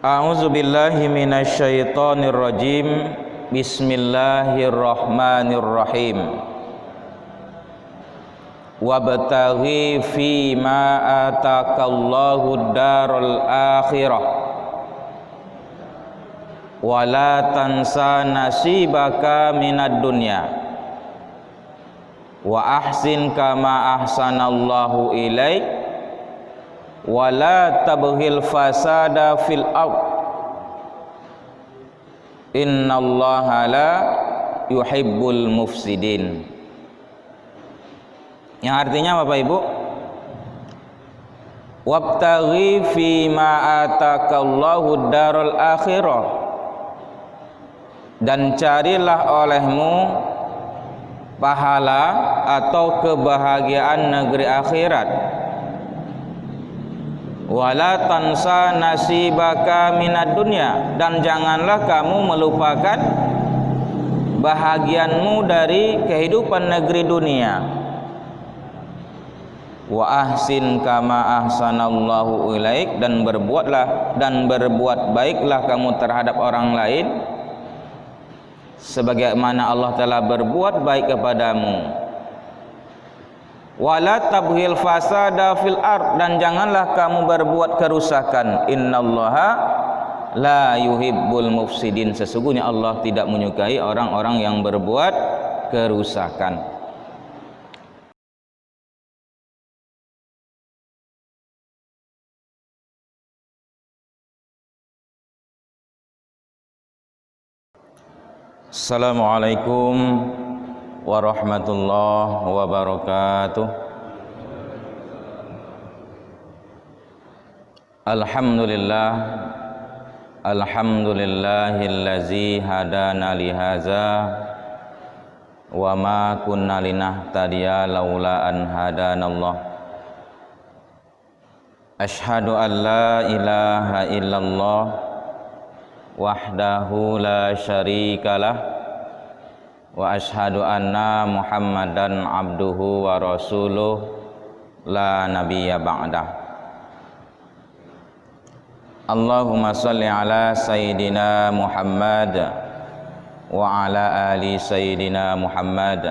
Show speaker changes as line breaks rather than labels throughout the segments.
A'udzu billahi minasyaitonir rajim. Bismillahirrahmanirrahim. Wabtaghi fi ma atakallahu darul akhirah wa la tansa nasibaka minad dunya wa ahsin kama ahsanallahu ilaik wa la tabghil fasada fil ardh innallaha la yuhibbul mufsidin. Yang artinya Bapak Ibu, wabtaghi fi ma atakallahu darul akhirah, dan carilah olehmu pahala atau kebahagiaan negeri akhirat. Wala tansa nasibaka minad dunya, dan janganlah kamu melupakan bahagianmu dari kehidupan negeri dunia. Wa ahsin kama ahsanallahu ilaik, dan berbuat baiklah kamu terhadap orang lain sebagaimana Allah telah berbuat baik kepadamu. Wala tabghil fasada fil ard, dan janganlah kamu berbuat kerusakan. Innallaha la yuhibbul mufsidin, sesungguhnya Allah tidak menyukai orang-orang yang berbuat kerusakan. Assalamualaikum warahmatullahi wabarakatuh. Alhamdulillahillazi hadana lihaza wa ma kunna linahtadiya laula an hadanallah. Asyhadu an la ilaha illallah wahdahu la syarikalah wa asyhadu anna Muhammadan abduhu wa rasuluh la nabiyya ba'dah. Allahumma shalli ala sayyidina Muhammad wa ala ali sayyidina Muhammad.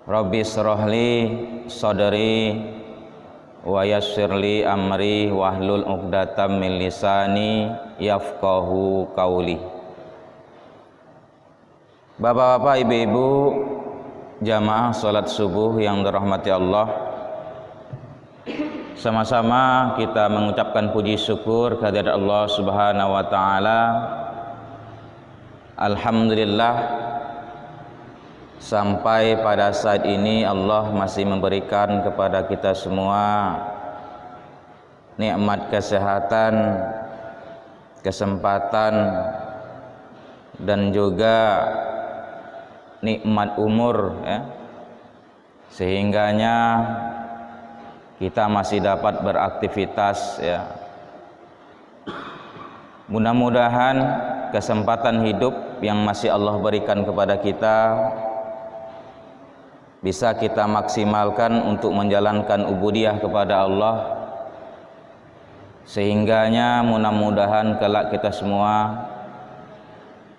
Rabbi shrah li sadri wa yassir li amri wahlul 'uqdatam min lisani yafqahu qawli. Bapak-bapak, ibu-ibu, jamaah salat subuh yang dirahmati Allah, sama-sama kita mengucapkan puji syukur kehadirat Allah Subhanahu wa taala. Alhamdulillah, sampai pada saat ini Allah masih memberikan kepada kita semua nikmat kesehatan, kesempatan, dan juga nikmat umur, ya, sehingganya kita masih dapat beraktivitas, ya. Mudah-mudahan kesempatan hidup yang masih Allah berikan kepada kita bisa kita maksimalkan untuk menjalankan ubudiyah kepada Allah, sehingganya mudah-mudahan kelak kita semua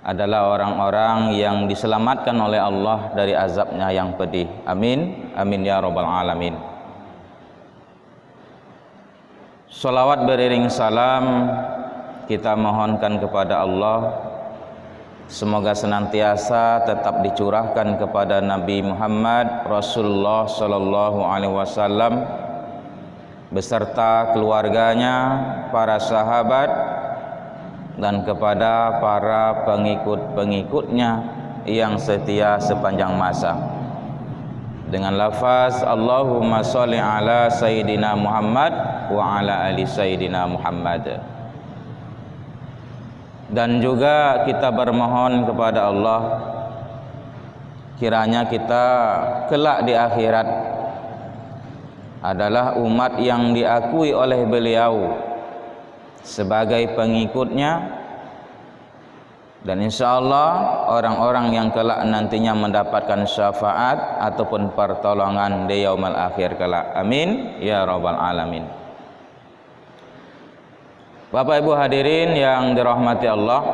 adalah orang-orang yang diselamatkan oleh Allah dari azabnya yang pedih. Amin, amin ya rabbal alamin. Salawat beriring salam kita mohonkan kepada Allah, semoga senantiasa tetap dicurahkan kepada Nabi Muhammad Rasulullah sallallahu alaihi wasallam beserta keluarganya, para sahabat, dan kepada para pengikut-pengikutnya yang setia sepanjang masa. Dengan lafaz Allahumma sholli ala sayyidina Muhammad wa ala ali sayyidina Muhammad. Dan juga kita bermohon kepada Allah, kiranya kita kelak di akhirat adalah umat yang diakui oleh beliau sebagai pengikutnya, dan insya Allah orang-orang yang kelak nantinya mendapatkan syafaat ataupun pertolongan di yaumul akhir kelak. Amin ya rabbal alamin. Bapak Ibu hadirin yang dirahmati Allah,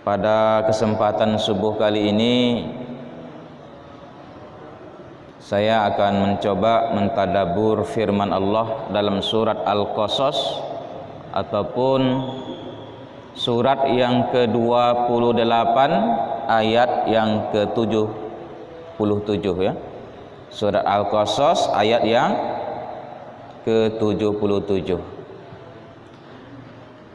pada kesempatan subuh kali ini saya akan mencoba mentadabbur firman Allah dalam surat Al-Qasas ataupun surat yang ke-28 ayat yang ke-77 ya. Surat Al-Qasas ayat yang ke-77.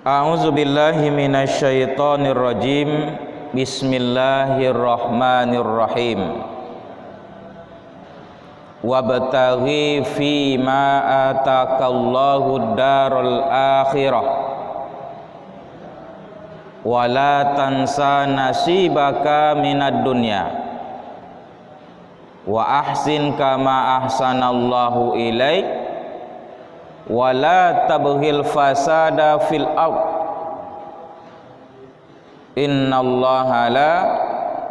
A'udzu billahi minasyaitonir rajim. Bismillahirrahmanirrahim. Wabtaghi fi ma atakallahu darul akhirah wa la tansa nasibaka minad dunya wa ahsin kama ahsanallahu ilaik wala tabghil fasada fil ard innallaha la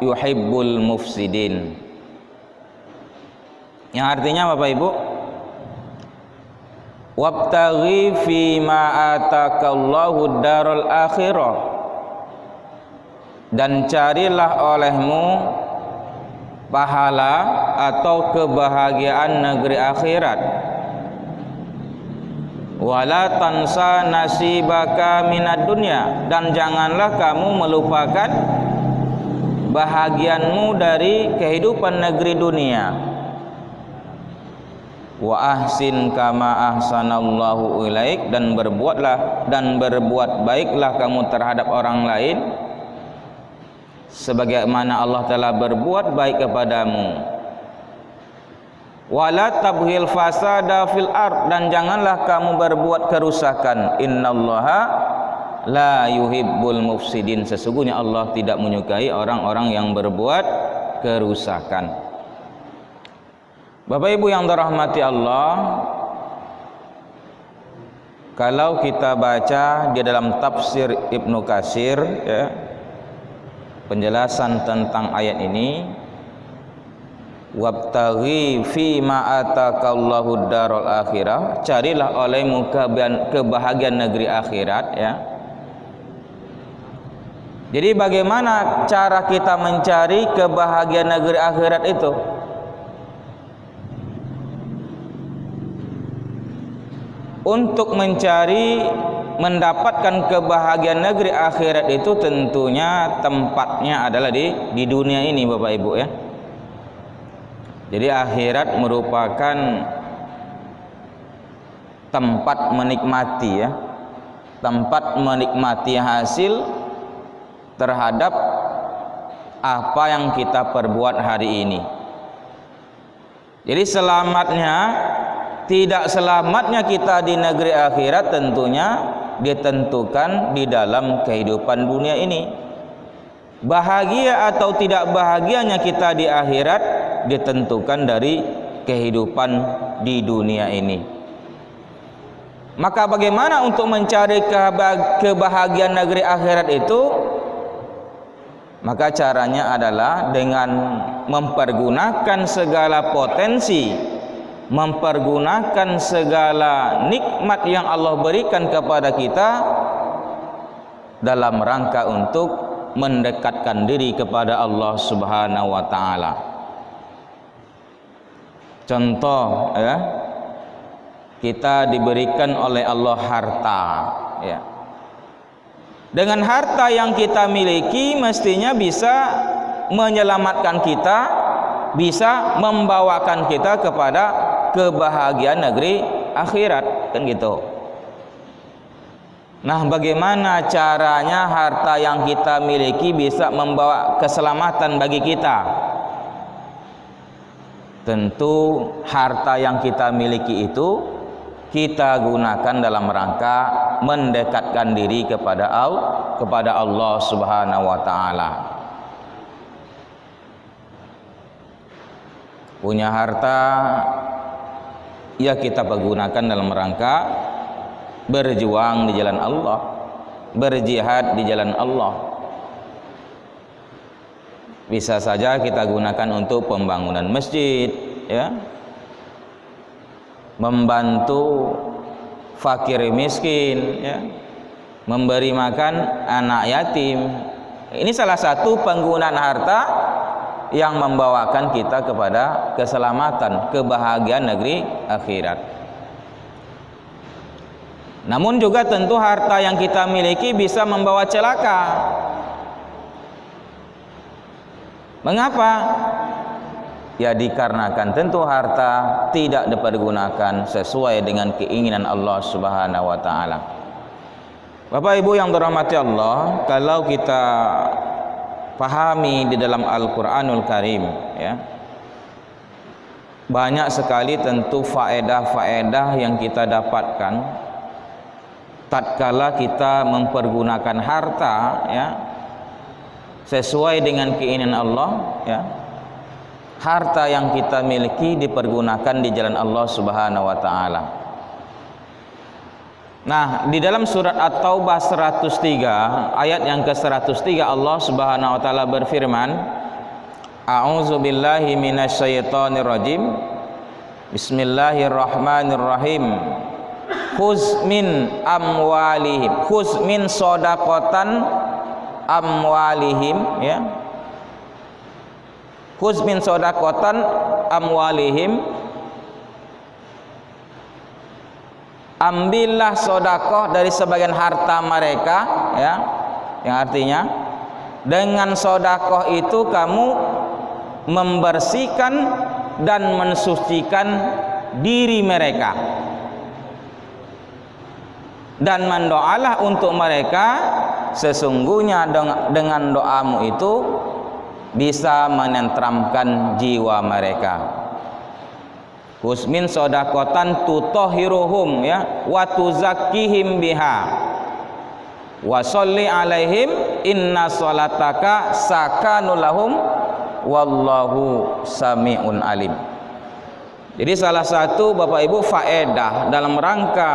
yuhibbul mufsidin. Yang artinya Bapak Ibu, wabtaghi fi ma atakallahu darul akhirah, dan carilah olehmu pahala atau kebahagiaan negeri akhirat. Wala tansa nasibaka minad dunya, dan janganlah kamu melupakan bahagianmu dari kehidupan negeri dunia. Wa ahsin kama ahsanallahu ilaik, dan berbuatlah dan berbuat baiklah kamu terhadap orang lain sebagaimana Allah telah berbuat baik kepadamu. Wala tabghil fasada fil ard, dan janganlah kamu berbuat kerusakan. Innallaha la yuhibbul mufsidin, sesungguhnya Allah tidak menyukai orang-orang yang berbuat kerusakan. Bapak Ibu yang dirahmati Allah, kalau kita baca di dalam tafsir Ibnu Katsir ya, penjelasan tentang ayat ini, wabtaghi fi ma atakallahu darul akhirah, carilah olehmu kebahagiaan negeri akhirat ya. Jadi bagaimana cara kita mencari kebahagiaan negeri akhirat itu? Untuk mendapatkan kebahagiaan negeri akhirat itu tentunya tempatnya adalah di dunia ini Bapak Ibu ya. Jadi akhirat merupakan tempat menikmati ya, tempat menikmati hasil terhadap apa yang kita perbuat hari ini. Jadi tidak selamatnya kita di negeri akhirat tentunya ditentukan di dalam kehidupan dunia ini. Bahagia atau tidak bahagianya kita di akhirat ditentukan dari kehidupan di dunia ini. Maka bagaimana untuk mencari kebahagiaan negeri akhirat itu? Maka caranya adalah dengan mempergunakan segala potensi, mempergunakan segala nikmat yang Allah berikan kepada kita dalam rangka untuk mendekatkan diri kepada Allah Subhanahu wa taala. Contoh ya, kita diberikan oleh Allah harta ya. Dengan harta yang kita miliki mestinya bisa menyelamatkan kita, bisa membawakan kita kepada kebahagiaan negeri akhirat, kan gitu. Nah, bagaimana caranya harta yang kita miliki bisa membawa keselamatan bagi kita? Tentu harta yang kita miliki itu kita gunakan dalam rangka mendekatkan diri kepada Allah Subhanahu wa taala. Punya harta ya kita pergunakan dalam rangka berjuang di jalan Allah, berjihad di jalan Allah. Bisa saja kita gunakan untuk pembangunan masjid ya, membantu fakir miskin, ya, memberi makan anak yatim. Ini salah satu penggunaan harta yang membawakan kita kepada keselamatan, kebahagiaan negeri akhirat. Namun juga tentu harta yang kita miliki bisa membawa celaka. Mengapa? Ya dikarenakan tentu harta tidak dipergunakan sesuai dengan keinginan Allah Subhanahu wa taala. Bapak Ibu yang dirahmati Allah, kalau kita pahami di dalam Al-Qur'anul Karim, ya, banyak sekali tentu faedah-faedah yang kita dapatkan tatkala kita mempergunakan harta, ya, sesuai dengan keinginan Allah, ya. Harta yang kita miliki dipergunakan di jalan Allah Subhanahu wa taala. Nah, di dalam surat At-Taubah 103 ayat yang ke-103 Allah Subhanahu wa taala berfirman, A'udzubillahi minasyaitonirrajim. Bismillahirrahmanirrahim. Khuz min amwalihim, khuz min shadaqatan amwalihim, ya. Khuz min shadaqatan amwalihim, ambillah sedekah dari sebagian harta mereka, ya, yang artinya dengan sedekah itu kamu membersihkan dan mensucikan diri mereka, dan mendoalah untuk mereka, sesungguhnya dengan doamu itu bisa menenteramkan jiwa mereka. Husmin sodakotan tutahhiruhum, ya, wa tuzakkihim biha wa sholli alaihim inna sholataka sakanul lahum wallahu sami'un alim. Jadi salah satu Bapak Ibu faedah dalam rangka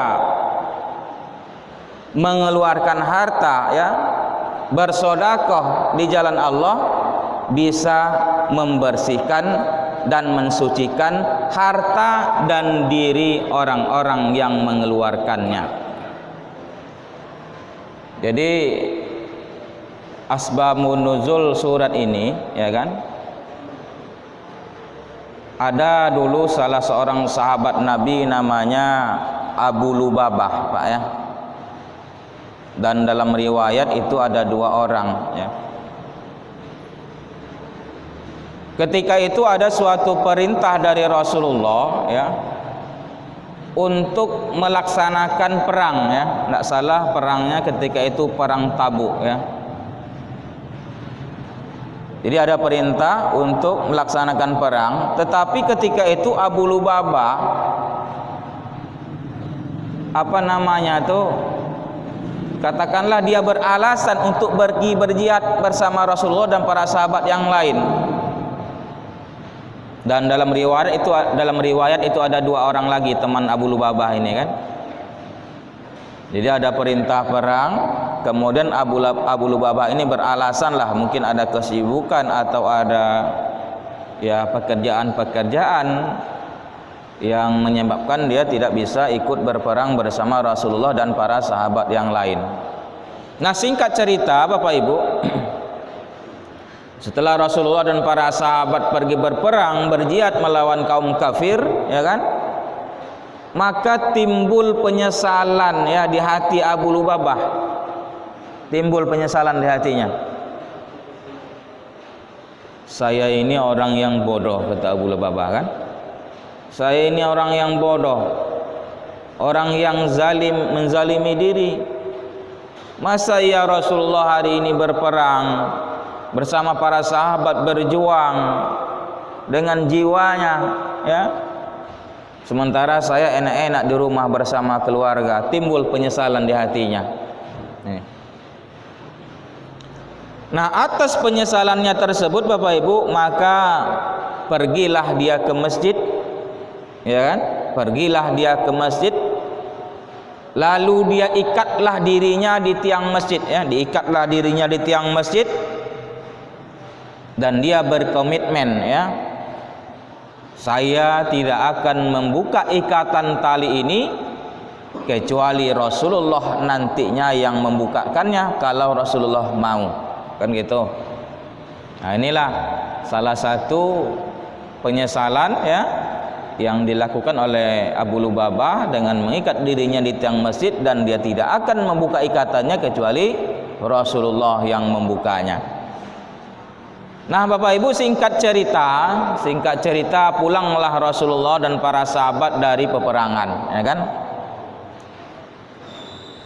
mengeluarkan harta, ya, bersedekah di jalan Allah bisa membersihkan dan mensucikan harta dan diri orang-orang yang mengeluarkannya. Jadi asbabun nuzul surat ini, ya kan, ada dulu salah seorang sahabat Nabi namanya Abu Lubabah, Pak, ya. Dan dalam riwayat itu ada 2 orang, ya. Ketika itu ada suatu perintah dari Rasulullah, ya, untuk melaksanakan perang, ya. Tidak salah perangnya ketika itu perang Tabuk, ya. Jadi ada perintah untuk melaksanakan perang, tetapi ketika itu Abu Lubabah, apa namanya tuh, katakanlah dia beralasan untuk pergi berjihad bersama Rasulullah dan para sahabat yang lain. Dan dalam riwayat itu ada 2 orang lagi teman Abu Lubabah ini, kan. Jadi ada perintah perang, kemudian Abu Lubabah ini beralasan lah, mungkin ada kesibukan atau ada, ya, pekerjaan-pekerjaan yang menyebabkan dia tidak bisa ikut berperang bersama Rasulullah dan para sahabat yang lain. Nah, singkat cerita Bapak Ibu, setelah Rasulullah dan para sahabat pergi berperang, berjihad melawan kaum kafir, ya kan, maka timbul penyesalan, ya, di hati Abu Lubabah. Timbul penyesalan di hatinya. Saya ini orang yang bodoh, kata Abu Lubabah, kan. Saya ini orang yang bodoh, orang yang zalim, menzalimi diri. Masa ya Rasulullah hari ini berperang bersama para sahabat, berjuang dengan jiwanya, ya, sementara saya enak-enak di rumah bersama keluarga. Timbul penyesalan di hatinya. Nah, atas penyesalannya tersebut Bapak Ibu, maka pergilah dia ke masjid, ya kan, pergilah dia ke masjid, lalu dia ikatlah dirinya di tiang masjid, ya, diikatlah dirinya di tiang masjid, dan dia berkomitmen, ya, saya tidak akan membuka ikatan tali ini kecuali Rasulullah nantinya yang membukakannya kalau Rasulullah mau, kan gitu. Nah, inilah salah satu penyesalan ya yang dilakukan oleh Abu Lubabah dengan mengikat dirinya di tiang masjid, dan dia tidak akan membuka ikatannya kecuali Rasulullah yang membukanya. Nah, Bapak Ibu, singkat cerita pulanglah Rasulullah dan para sahabat dari peperangan, ya kan?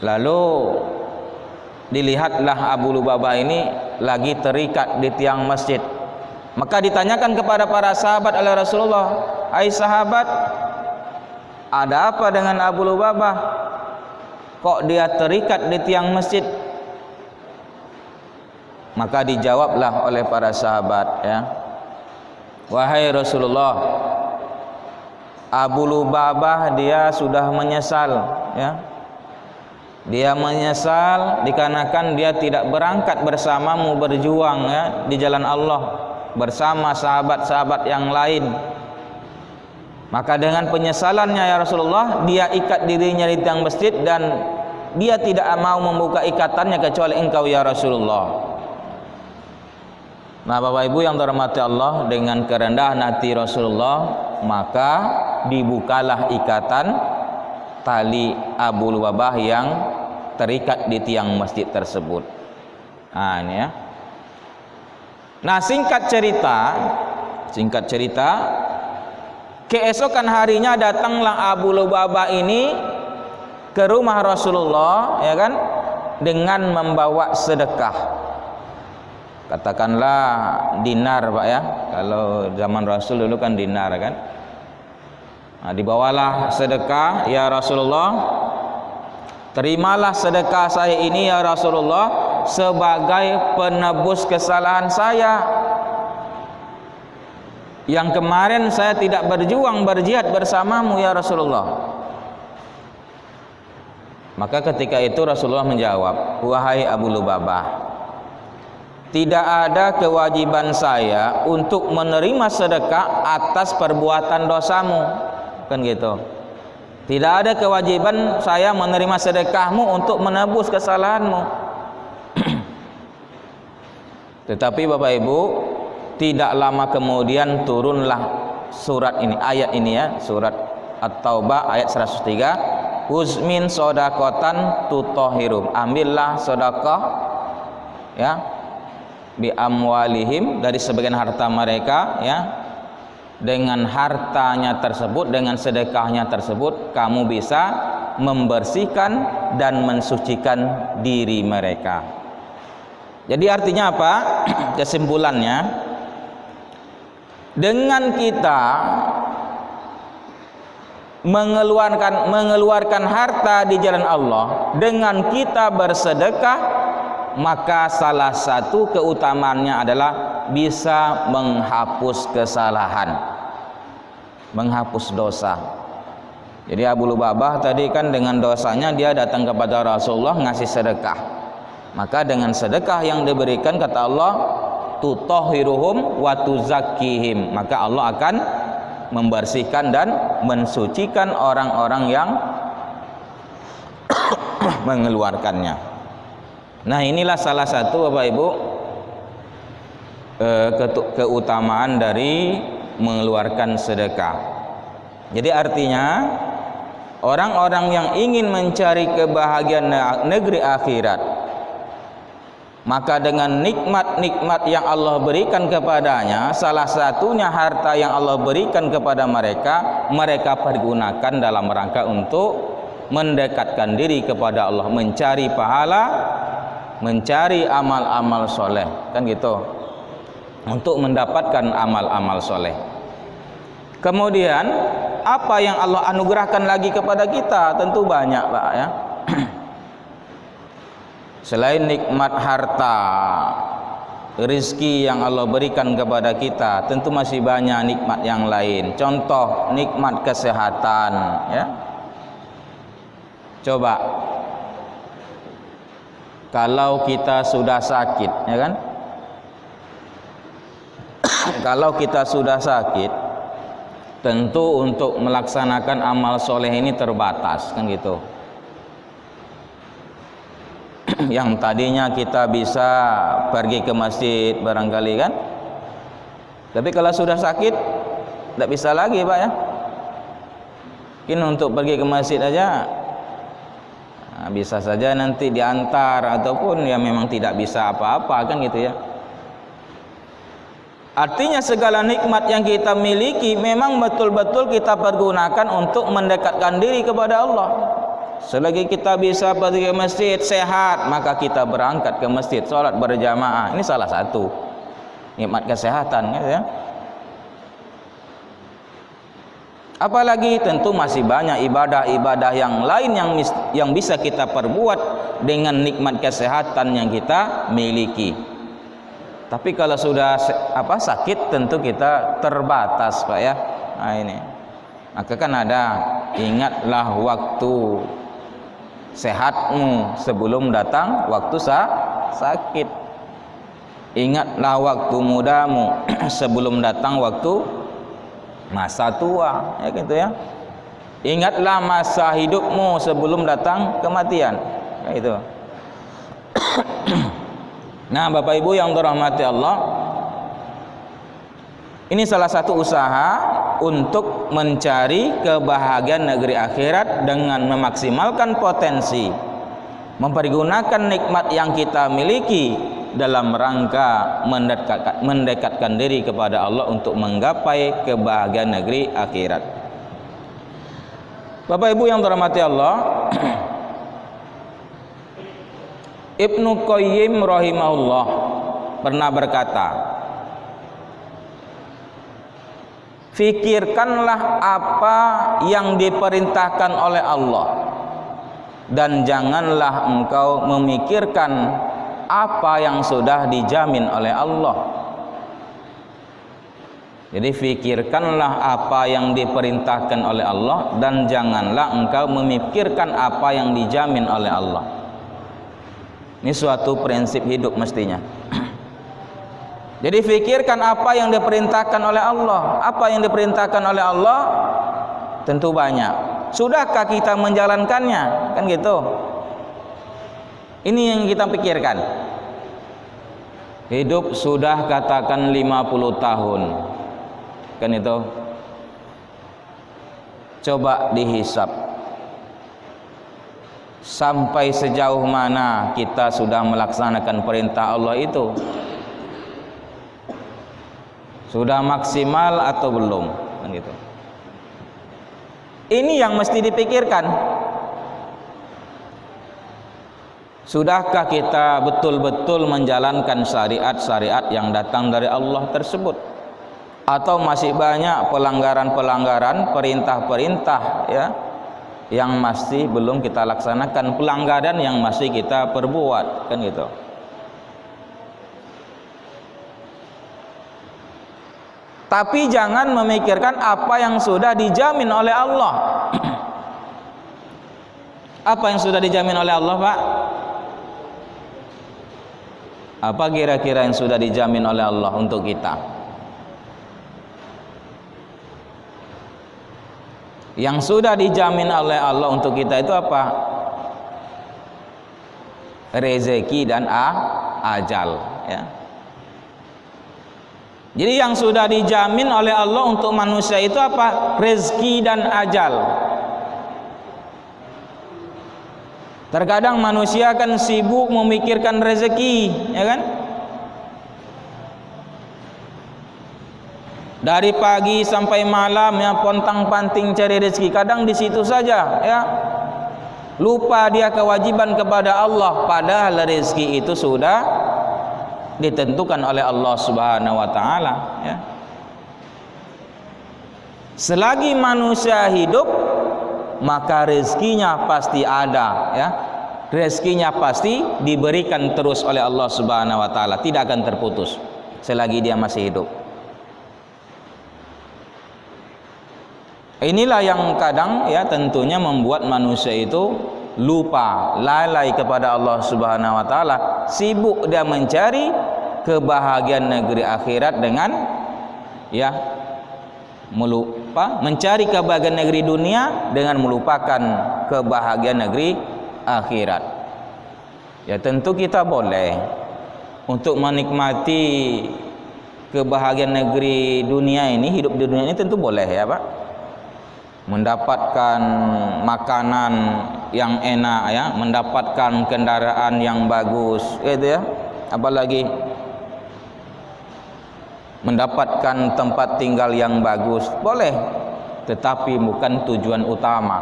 Lalu dilihatlah Abu Lubabah ini lagi terikat di tiang masjid. Maka ditanyakan kepada para sahabat oleh Rasulullah, "Hai sahabat, ada apa dengan Abu Lubabah? Kok dia terikat di tiang masjid?" Maka dijawablah oleh para sahabat, ya, "Wahai Rasulullah, Abu Lubabah dia sudah menyesal, ya. Dia menyesal dikarenakan dia tidak berangkat bersamamu berjuang, ya, di jalan Allah bersama sahabat-sahabat yang lain. Maka dengan penyesalannya ya Rasulullah, dia ikat dirinya di tiang masjid dan dia tidak mau membuka ikatannya kecuali engkau ya Rasulullah." Nah, Bapak Ibu yang dirahmati Allah, dengan kerendahan hati Rasulullah maka dibukalah ikatan tali Abu Lubabah yang terikat di tiang masjid tersebut. Nah, ini ya. Nah, singkat cerita, keesokan harinya datanglah Abu Lubabah ini ke rumah Rasulullah, ya kan, dengan membawa sedekah. Katakanlah dinar, Pak, ya. Kalau zaman Rasul dulu kan dinar, kan. Nah, dibawalah sedekah, ya Rasulullah, terimalah sedekah saya ini ya Rasulullah sebagai penebus kesalahan saya yang kemarin saya tidak berjuang berjihad bersamamu ya Rasulullah. Maka ketika itu Rasulullah menjawab, "Wahai Abu Lubabah, tidak ada kewajiban saya untuk menerima sedekah atas perbuatan dosamu." Kan gitu. Tidak ada kewajiban saya menerima sedekahmu untuk menebus kesalahanmu. Tetapi Bapak Ibu, tidak lama kemudian turunlah surat ini, ayat ini, ya, surat At-Taubah ayat 103, "Uzmin sodakotan tutohirum." Ambillah sedekah, ya, bi amwalihim, dari sebagian harta mereka, ya, dengan hartanya tersebut, dengan sedekahnya tersebut kamu bisa membersihkan dan mensucikan diri mereka. Jadi artinya apa? Kesimpulannya, dengan kita mengeluarkan harta di jalan Allah, dengan kita bersedekah, maka salah satu keutamaannya adalah bisa menghapus kesalahan, menghapus dosa. Jadi Abu Lubabah tadi kan dengan dosanya dia datang kepada Rasulullah ngasih sedekah. Maka dengan sedekah yang diberikan, kata Allah, tutahhiruhum wa tuzakkihim, maka Allah akan membersihkan dan mensucikan orang-orang yang mengeluarkannya. Nah, inilah salah satu Bapak Ibu keutamaan dari mengeluarkan sedekah. Jadi artinya orang-orang yang ingin mencari kebahagiaan negeri akhirat, maka dengan nikmat-nikmat yang Allah berikan kepadanya, salah satunya harta yang Allah berikan kepada mereka, mereka pergunakan dalam rangka untuk mendekatkan diri kepada Allah, mencari pahala, mencari amal-amal soleh, kan gitu, untuk mendapatkan amal-amal soleh. Kemudian apa yang Allah anugerahkan lagi kepada kita? Tentu banyak, Pak, ya. Selain nikmat harta, rezeki yang Allah berikan kepada kita, tentu masih banyak nikmat yang lain. Contoh nikmat kesehatan, ya. Coba kalau kita sudah sakit, ya kan? Kalau kita sudah sakit, tentu untuk melaksanakan amal soleh ini terbatas, kan gitu. yang tadinya kita bisa pergi ke masjid barangkali kan, tapi kalau sudah sakit tidak bisa lagi Pak ya. Mungkin untuk pergi ke masjid aja bisa saja nanti diantar ataupun ya memang tidak bisa apa-apa kan gitu ya. Artinya segala nikmat yang kita miliki memang betul-betul kita pergunakan untuk mendekatkan diri kepada Allah. Selagi kita bisa pergi ke masjid sehat, maka kita berangkat ke masjid, sholat berjamaah. Ini salah satu nikmat kesehatan gitu ya. Apalagi tentu masih banyak ibadah-ibadah yang lain yang bisa kita perbuat dengan nikmat kesehatan yang kita miliki. Tapi kalau sudah sakit tentu kita terbatas Pak ya. Nah ini. Maka kan ada, ingatlah waktu sehatmu sebelum datang waktu sakit. Ingatlah waktu mudamu sebelum datang waktu masa tua, ya gitu ya. Ingatlah masa hidupmu sebelum datang kematian. Kayak itu. Nah, Bapak Ibu yang dirahmati Allah, ini salah satu usaha untuk mencari kebahagiaan negeri akhirat dengan memaksimalkan potensi, mempergunakan nikmat yang kita miliki dalam rangka mendekatkan diri kepada Allah untuk menggapai kebahagiaan negeri akhirat. Bapak Ibu yang dirahmati Allah, Ibnu Qayyim rahimahullah pernah berkata, fikirkanlah apa yang diperintahkan oleh Allah dan janganlah engkau memikirkan apa yang sudah dijamin oleh Allah. Jadi fikirkanlah apa yang diperintahkan oleh Allah dan janganlah engkau memikirkan apa yang dijamin oleh Allah. Ini suatu prinsip hidup mestinya. Jadi fikirkan apa yang diperintahkan oleh Allah. Apa yang diperintahkan oleh Allah tentu banyak. Sudahkah kita menjalankannya? Kan gitu. Ini yang kita pikirkan. Hidup sudah katakan 50 tahun. Kan itu. Coba dihisap. Sampai sejauh mana kita sudah melaksanakan perintah Allah itu? Sudah maksimal atau belum? Kan gitu. Ini yang mesti dipikirkan. Sudahkah kita betul-betul menjalankan syariat-syariat yang datang dari Allah tersebut? Atau masih banyak pelanggaran-pelanggaran, perintah-perintah ya yang masih belum kita laksanakan, pelanggaran yang masih kita perbuat, kan gitu. Tapi jangan memikirkan apa yang sudah dijamin oleh Allah. Apa yang sudah dijamin oleh Allah, Pak? Apa kira-kira yang sudah dijamin oleh Allah untuk kita? Yang sudah dijamin oleh Allah untuk kita itu apa? Rezeki dan ajal ya. Jadi yang sudah dijamin oleh Allah untuk manusia itu apa? Rezeki dan ajal. Terkadang manusia kan sibuk memikirkan rezeki, ya kan? Dari pagi sampai malam ya pontang-panting cari rezeki. Kadang di situ saja ya. Lupa dia kewajiban kepada Allah, padahal rezeki itu sudah ditentukan oleh Allah Subhanahu wa taala ya. Selagi manusia hidup maka rezekinya pasti ada ya. Rezekinya pasti diberikan terus oleh Allah Subhanahu wa taala, tidak akan terputus selagi dia masih hidup. Inilah yang kadang ya tentunya membuat manusia itu lupa, lalai kepada Allah Subhanahu wa taala, sibuk dia mencari kebahagiaan negeri akhirat dengan ya mencari kebahagiaan negeri dunia dengan melupakan kebahagiaan negeri akhirat. Ya tentu kita boleh untuk menikmati kebahagiaan negeri dunia ini, hidup di dunia ini tentu boleh ya Pak. Mendapatkan makanan yang enak ya, mendapatkan kendaraan yang bagus gitu ya. Apalagi mendapatkan tempat tinggal yang bagus, boleh, tetapi bukan tujuan utama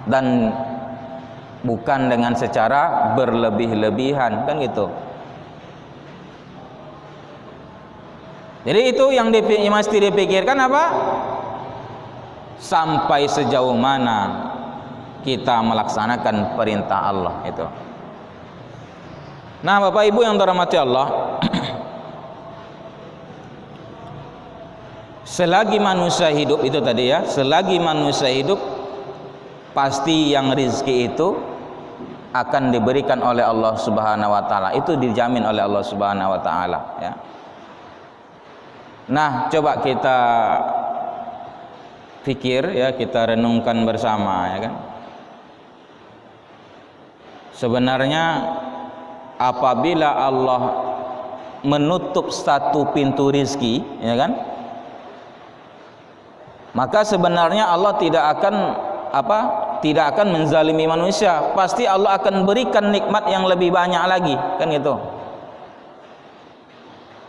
dan bukan dengan secara berlebih-lebihan, kan gitu. Jadi itu yang mesti dipikirkan apa? Sampai sejauh mana kita melaksanakan perintah Allah itu. Nah, Bapak Ibu yang dirahmati Allah, selagi manusia hidup itu tadi ya, selagi manusia hidup pasti yang rizki itu akan diberikan oleh Allah Subhanahu wa taala. Itu dijamin oleh Allah Subhanahu wa taala ya. Nah, coba kita pikir ya, kita renungkan bersama ya kan. Sebenarnya apabila Allah menutup satu pintu rizki ya kan, maka sebenarnya Allah tidak akan menzalimi manusia. Pasti Allah akan berikan nikmat yang lebih banyak lagi, kan gitu.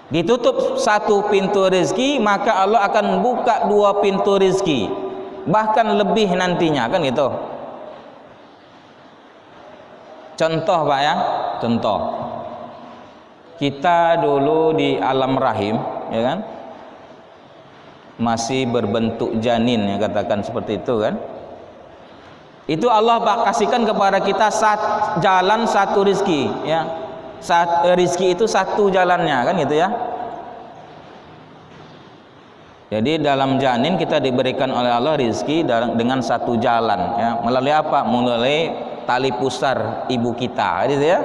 Ditutup satu pintu rezeki, maka Allah akan buka dua pintu rezeki, bahkan lebih nantinya, kan gitu. Contoh Pak ya, contoh. Kita dulu di alam rahim, ya kan, masih berbentuk janin ya, katakan seperti itu kan. Itu Allah kasihkan kepada kita jalan satu rizki ya. Rizki itu satu jalannya, kan gitu ya. Jadi dalam janin kita diberikan oleh Allah rizki dengan satu jalan ya. Melalui apa? Melalui tali pusar ibu kita, gitu ya.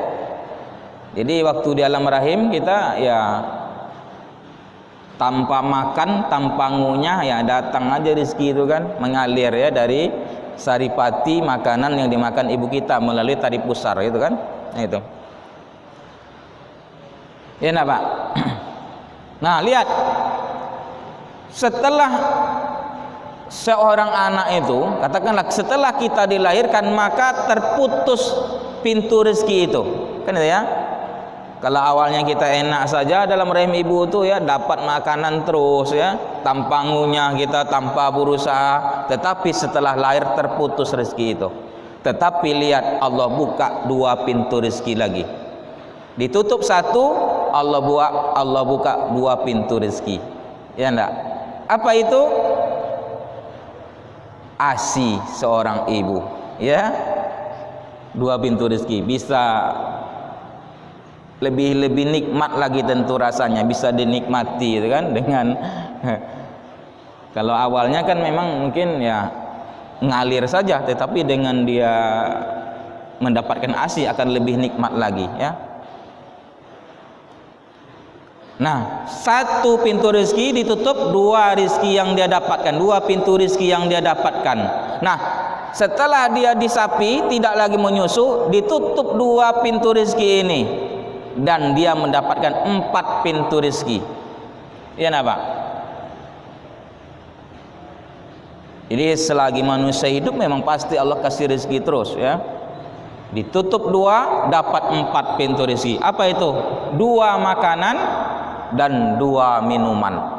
Jadi waktu di alam rahim kita ya tanpa makan, tanpa ngunyah ya datang aja rizki itu kan, mengalir ya dari saripati makanan yang dimakan ibu kita melalui tali pusar itu kan. Nah itu. Ya nak Pak. Nah lihat, setelah seorang anak itu, katakanlah setelah kita dilahirkan, maka terputus pintu rezeki itu, kan itu ya. Kalau awalnya kita enak saja dalam rahim ibu itu ya, dapat makanan terus ya, tanpa ngunyah kita, tanpa berusaha, tetapi setelah lahir terputus rezeki itu. Tetapi lihat, Allah buka dua pintu rezeki lagi. Ditutup satu, Allah buka dua pintu rezeki. Ya enggak? Apa itu? ASI seorang ibu, ya. Dua pintu rezeki, bisa lebih nikmat lagi tentu rasanya, bisa dinikmati kan dengan kalau awalnya kan memang mungkin ya ngalir saja, tetapi dengan dia mendapatkan ASI akan lebih nikmat lagi ya. Nah, satu pintu rezeki ditutup, dua rezeki yang dia dapatkan, dua pintu rezeki yang dia dapatkan. Nah, setelah dia disapi tidak lagi menyusu, ditutup dua pintu rezeki ini dan dia mendapatkan 4 pintu rezeki. Ya nak Pak? Jadi selagi manusia hidup memang pasti Allah kasih rezeki terus ya. Ditutup dua, dapat 4 pintu rezeki. Apa itu? 2 makanan dan 2 minuman.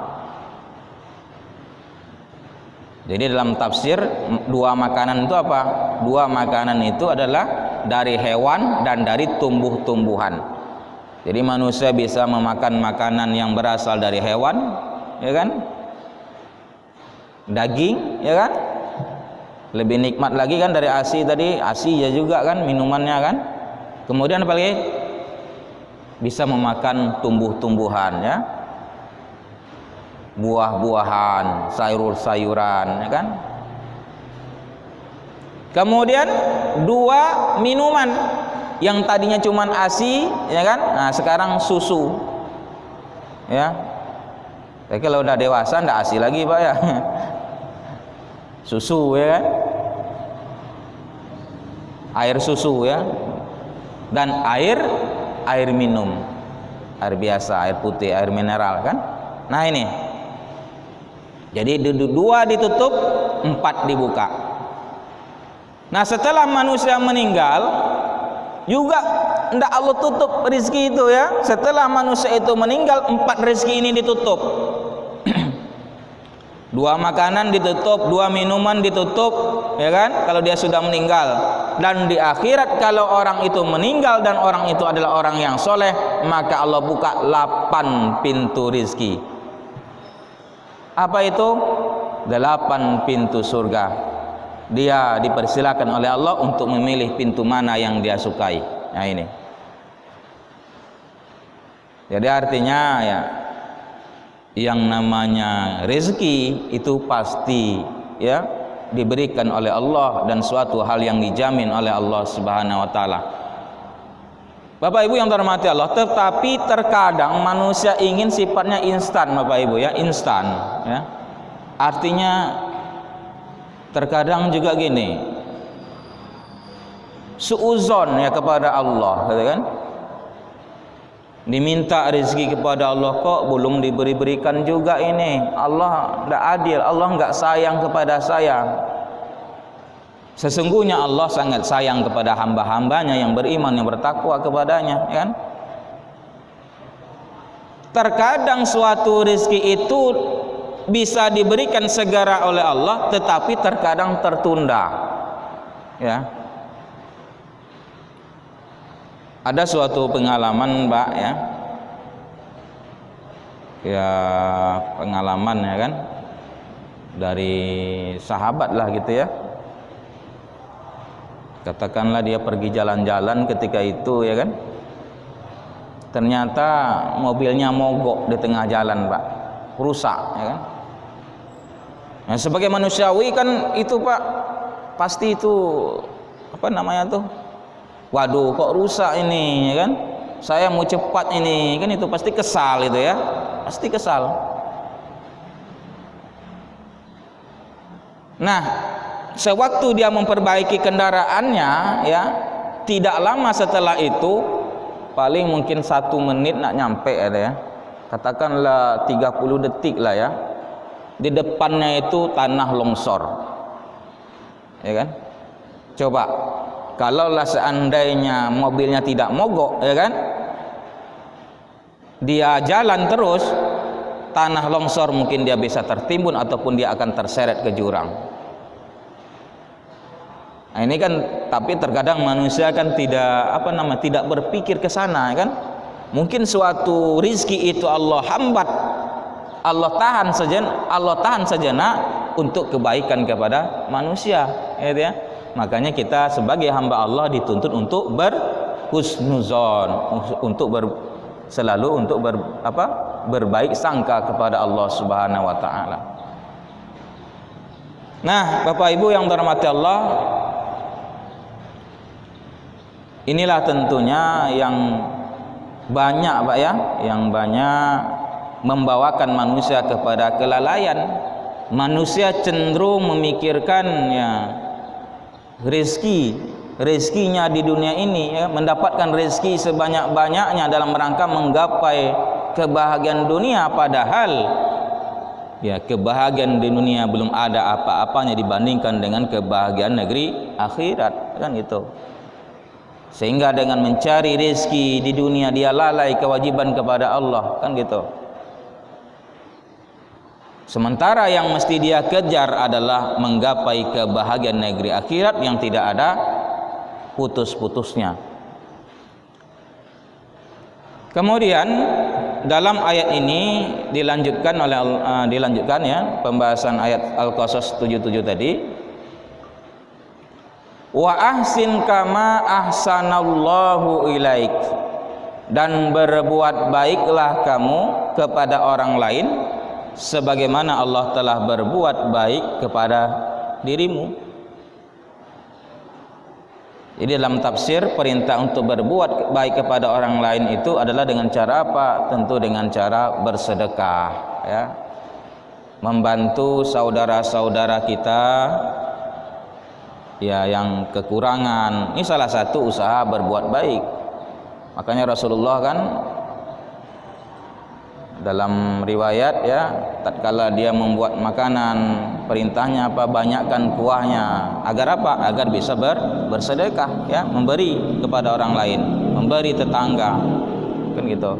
Jadi dalam tafsir 2 makanan itu apa? 2 makanan itu adalah dari hewan dan dari tumbuh-tumbuhan. Jadi manusia bisa memakan makanan yang berasal dari hewan, ya kan? Daging, ya kan? Lebih nikmat lagi kan dari ASI tadi, ASI ya juga kan minumannya kan. Kemudian apa lagi? Bisa memakan tumbuh-tumbuhan ya. Buah-buahan, sayur-sayuran, ya kan? Kemudian 2 minuman. Yang tadinya cuman ASI, ya kan? Nah, sekarang susu. Ya. Tapi kalau udah dewasa enggak ASI lagi, Pak ya. Susu ya kan? Air susu ya. dan air minum, air biasa, air putih, air mineral kan. Nah ini, jadi 2 ditutup, 4 dibuka. Nah setelah manusia meninggal juga hendak Allah tutup rezeki itu ya. Setelah manusia itu meninggal, 4 rezeki ini ditutup. 2 makanan ditutup, 2 minuman ditutup, ya kan? Kalau dia sudah meninggal. Dan di akhirat kalau orang itu meninggal dan orang itu adalah orang yang soleh, maka Allah buka 8 pintu rezeki. Apa itu? 8 pintu surga. Dia dipersilakan oleh Allah untuk memilih pintu mana yang dia sukai. Nah ini. Jadi artinya ya, yang namanya rezeki itu pasti ya diberikan oleh Allah dan suatu hal yang dijamin oleh Allah Subhanahu wa taala. Bapak Ibu yang dirahmati Allah, tetapi terkadang manusia ingin sifatnya instan, Bapak Ibu ya, instan ya. Artinya terkadang juga gini, suuzon ya kepada Allah, gitu kan? Diminta rezeki kepada Allah kok belum diberikan juga ini. Allah tidak adil, Allah enggak sayang kepada saya. Sesungguhnya Allah sangat sayang kepada hamba-hambanya yang beriman, yang bertakwa kepadanya, ya kan? Terkadang suatu rezeki itu bisa diberikan segera oleh Allah, tetapi terkadang tertunda. Ya. Ada suatu pengalaman, Mbak ya. Ya, pengalaman ya kan. Dari sahabat lah gitu ya. Katakanlah dia pergi jalan-jalan ketika itu ya kan. Ternyata mobilnya mogok di tengah jalan, Pak. Rusak ya kan. Nah, sebagai manusiawi kan itu Pak, pasti itu apa namanya tuh, waduh kok rusak ini ya kan, saya mau cepat ini kan, itu pasti kesal itu ya, pasti kesal. Nah sewaktu dia memperbaiki kendaraannya ya, tidak lama setelah itu, paling mungkin 1 menit nak nyampe ada ya, katakanlah 30 detik lah ya, di depannya itu tanah longsor ya kan. Coba kalaulah seandainya mobilnya tidak mogok ya kan, dia jalan terus, tanah longsor mungkin dia bisa tertimbun ataupun dia akan terseret ke jurang. Nah ini kan, tapi terkadang manusia kan tidak berpikir ke sana kan. Mungkin suatu rizki itu Allah hambat, Allah tahan sejenak untuk kebaikan kepada manusia, ya. Makanya kita sebagai hamba Allah dituntut untuk berhusnuzon, untuk selalu untuk berbaik sangka kepada Allah Subhanahu wa taala. Nah, Bapak Ibu yang dirahmati Allah, inilah tentunya yang banyak Pak ya, yang banyak membawakan manusia kepada kelalaian. Manusia cenderung memikirkan ya rezekinya di dunia ini ya, mendapatkan rezeki sebanyak-banyaknya dalam rangka menggapai kebahagiaan dunia, padahal ya kebahagiaan di dunia belum ada apa-apanya dibandingkan dengan kebahagiaan negeri akhirat kan itu. Sehingga dengan mencari rezeki di dunia dia lalai kewajiban kepada Allah kan gitu. Sementara yang mesti dia kejar adalah menggapai kebahagiaan negeri akhirat yang tidak ada putus-putusnya. Kemudian dalam ayat ini dilanjutkan ya pembahasan ayat Al-Qasas 77 tadi. Wa ahsin kama ahsanallahu ilaik, dan berbuat baiklah kamu kepada orang lain sebagaimana Allah telah berbuat baik kepada dirimu. Jadi dalam tafsir, perintah untuk berbuat baik kepada orang lain itu adalah dengan cara apa? Tentu dengan cara bersedekah ya, membantu saudara-saudara kita ya yang kekurangan. Ini salah satu usaha berbuat baik Makanya Rasulullah kan dalam riwayat ya, tatkala dia membuat makanan, perintahnya apa? Banyakkan kuahnya. Agar apa? Agar bisa bersedekah ya, memberi kepada orang lain, memberi tetangga. Kan gitu.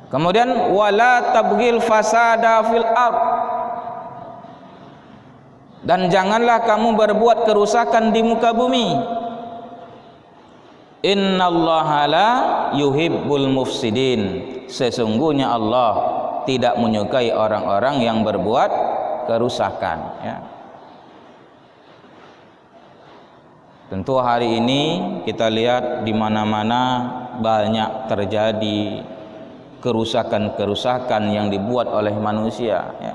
Kemudian wala tabghil fasada fil ard. Dan janganlah kamu berbuat kerusakan di muka bumi. Innallaha la yuhibbul mufsidin. Sesungguhnya Allah tidak menyukai orang-orang yang berbuat kerusakan ya. Tentu hari ini kita lihat di mana-mana banyak terjadi kerusakan-kerusakan yang dibuat oleh manusia ya.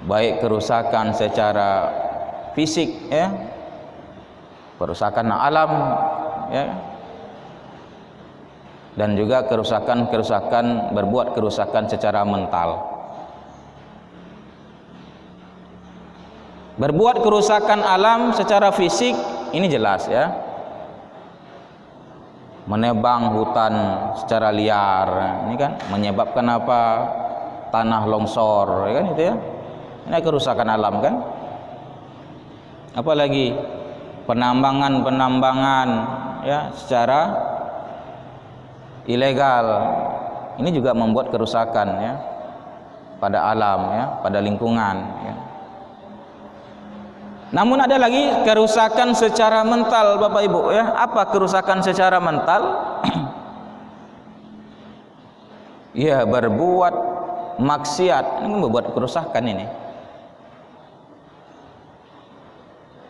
Baik kerusakan secara fisik ya, kerusakan alam ya, dan juga kerusakan berbuat kerusakan secara mental. Berbuat kerusakan alam secara fisik ini jelas ya, menebang hutan secara liar ini kan menyebabkan apa? Tanah longsor ya kan, itu ya, ini kerusakan alam kan. Apalagi penambangan ya secara ilegal, ini juga membuat kerusakan ya pada alam ya, pada lingkungan ya. Namun ada lagi kerusakan secara mental Bapak Ibu ya. Apa kerusakan secara mental? Ya, berbuat maksiat, ini membuat kerusakan ini.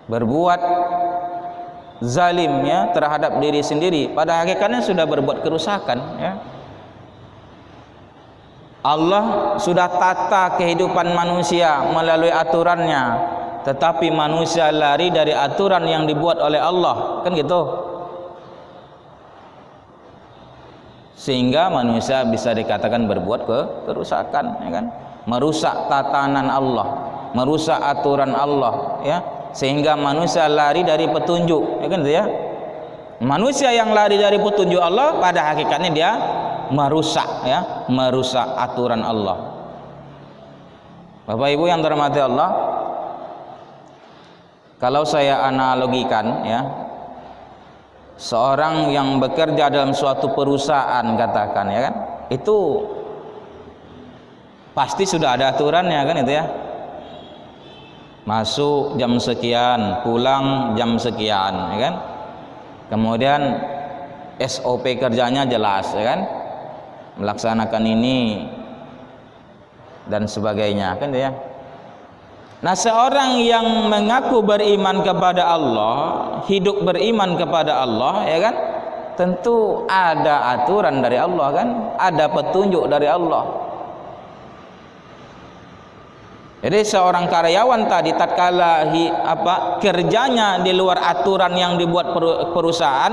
Berbuat zalim ya terhadap diri sendiri, pada hakikatnya sudah berbuat kerusakan ya. Allah sudah tata kehidupan manusia melalui aturannya, tetapi manusia lari dari aturan yang dibuat oleh Allah, kan gitu. Sehingga manusia bisa dikatakan berbuat kerusakan ya kan, merusak tatanan Allah, merusak aturan Allah ya, sehingga manusia lari dari petunjuk ya kan gitu ya. Manusia yang lari dari petunjuk Allah pada hakikatnya dia merusak ya, merusak aturan Allah. Bapak Ibu yang dirahmati Allah, kalau saya analogikan ya, seorang yang bekerja dalam suatu perusahaan katakan ya kan, itu pasti sudah ada aturannya kan itu ya. Masuk jam sekian, pulang jam sekian ya kan. Kemudian SOP kerjanya jelas ya kan, melaksanakan ini dan sebagainya kan ya. Nah, seorang yang mengaku beriman kepada Allah, hidup beriman kepada Allah ya kan, tentu ada aturan dari Allah kan, ada petunjuk dari Allah. Jadi seorang karyawan tadi tatkala kerjanya di luar aturan yang dibuat perusahaan,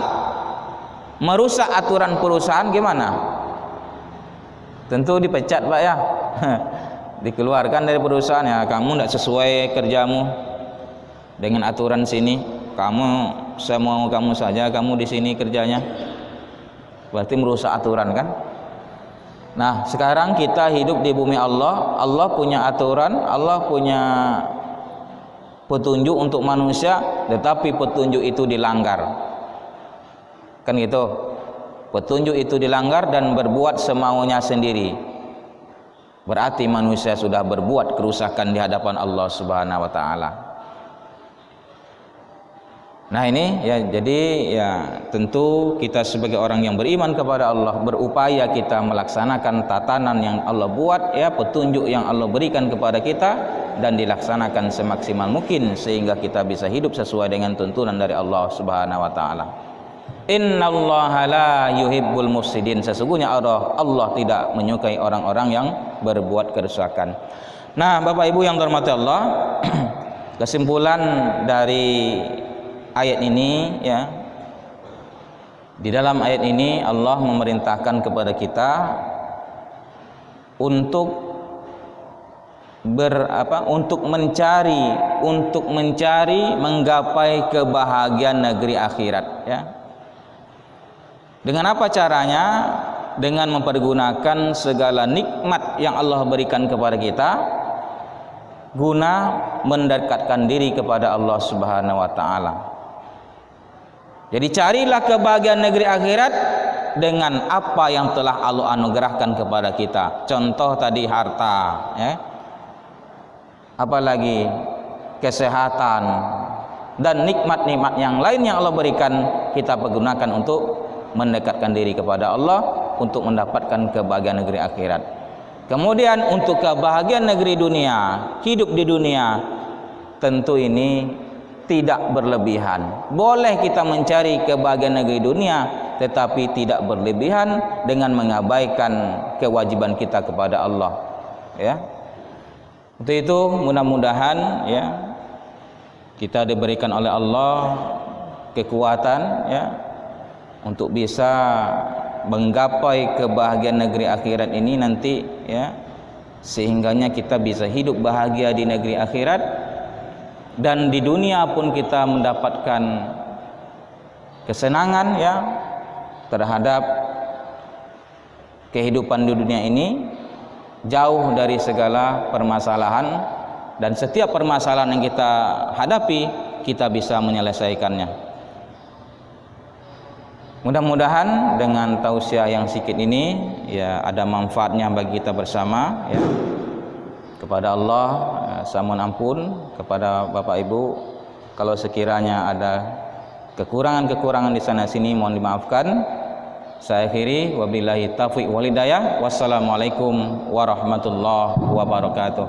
merusak aturan perusahaan, gimana? Tentu dipecat Pak ya. Dikeluarkan dari perusahaan ya, kamu tidak sesuai kerjamu dengan aturan sini, kamu semau kamu saja, kamu di sini kerjanya, berarti merusak aturan kan. Nah, sekarang kita hidup di bumi Allah, Allah punya aturan, Allah punya petunjuk untuk manusia, tetapi petunjuk itu dilanggar kan gitu. Petunjuk itu dilanggar dan berbuat semaunya sendiri, berarti manusia sudah berbuat kerusakan di hadapan Allah Subhanahu wa taala. Nah, ini ya, jadi ya tentu kita sebagai orang yang beriman kepada Allah berupaya kita melaksanakan tatanan yang Allah buat ya, petunjuk yang Allah berikan kepada kita, dan dilaksanakan semaksimal mungkin sehingga kita bisa hidup sesuai dengan tuntunan dari Allah Subhanahu wa taala. Innallaha la yuhibbul mufsidin. Sesungguhnya Allah tidak menyukai orang-orang yang berbuat kerusakan. Nah, Bapak Ibu yang dirahmati Allah, kesimpulan dari ayat ini ya, di dalam ayat ini Allah memerintahkan kepada kita untuk untuk mencari menggapai kebahagiaan negeri akhirat, ya. Dengan apa caranya? Dengan mempergunakan segala nikmat yang Allah berikan kepada kita guna mendekatkan diri kepada Allah Subhanahu wa taala. Jadi carilah kebahagiaan negeri akhirat dengan apa yang telah Allah anugerahkan kepada kita. Contoh tadi harta, ya. Apalagi kesehatan dan nikmat-nikmat yang lain yang Allah berikan, kita pergunakan untuk mendekatkan diri kepada Allah, untuk mendapatkan kebahagiaan negeri akhirat. Kemudian untuk kebahagiaan negeri dunia, hidup di dunia, tentu ini tidak berlebihan. Boleh kita mencari kebahagiaan negeri dunia, tetapi tidak berlebihan dengan mengabaikan kewajiban kita kepada Allah, ya. Untuk itu mudah-mudahan, ya, kita diberikan oleh Allah kekuatan, ya, untuk bisa menggapai kebahagiaan negeri akhirat ini nanti, ya, sehingganya kita bisa hidup bahagia di negeri akhirat, dan di dunia pun kita mendapatkan kesenangan, ya, terhadap kehidupan di dunia ini, jauh dari segala permasalahan, dan setiap permasalahan yang kita hadapi kita bisa menyelesaikannya. Mudah-mudahan dengan tausiah yang sedikit ini, ya, ada manfaatnya bagi kita bersama, ya. Kepada Allah saya mohon ampun, kepada Bapak Ibu kalau sekiranya ada kekurangan-kekurangan di sana sini mohon dimaafkan. Saya akhiri, wabillahi taufiq wal hidayah. Wassalamualaikum warahmatullahi wabarakatuh.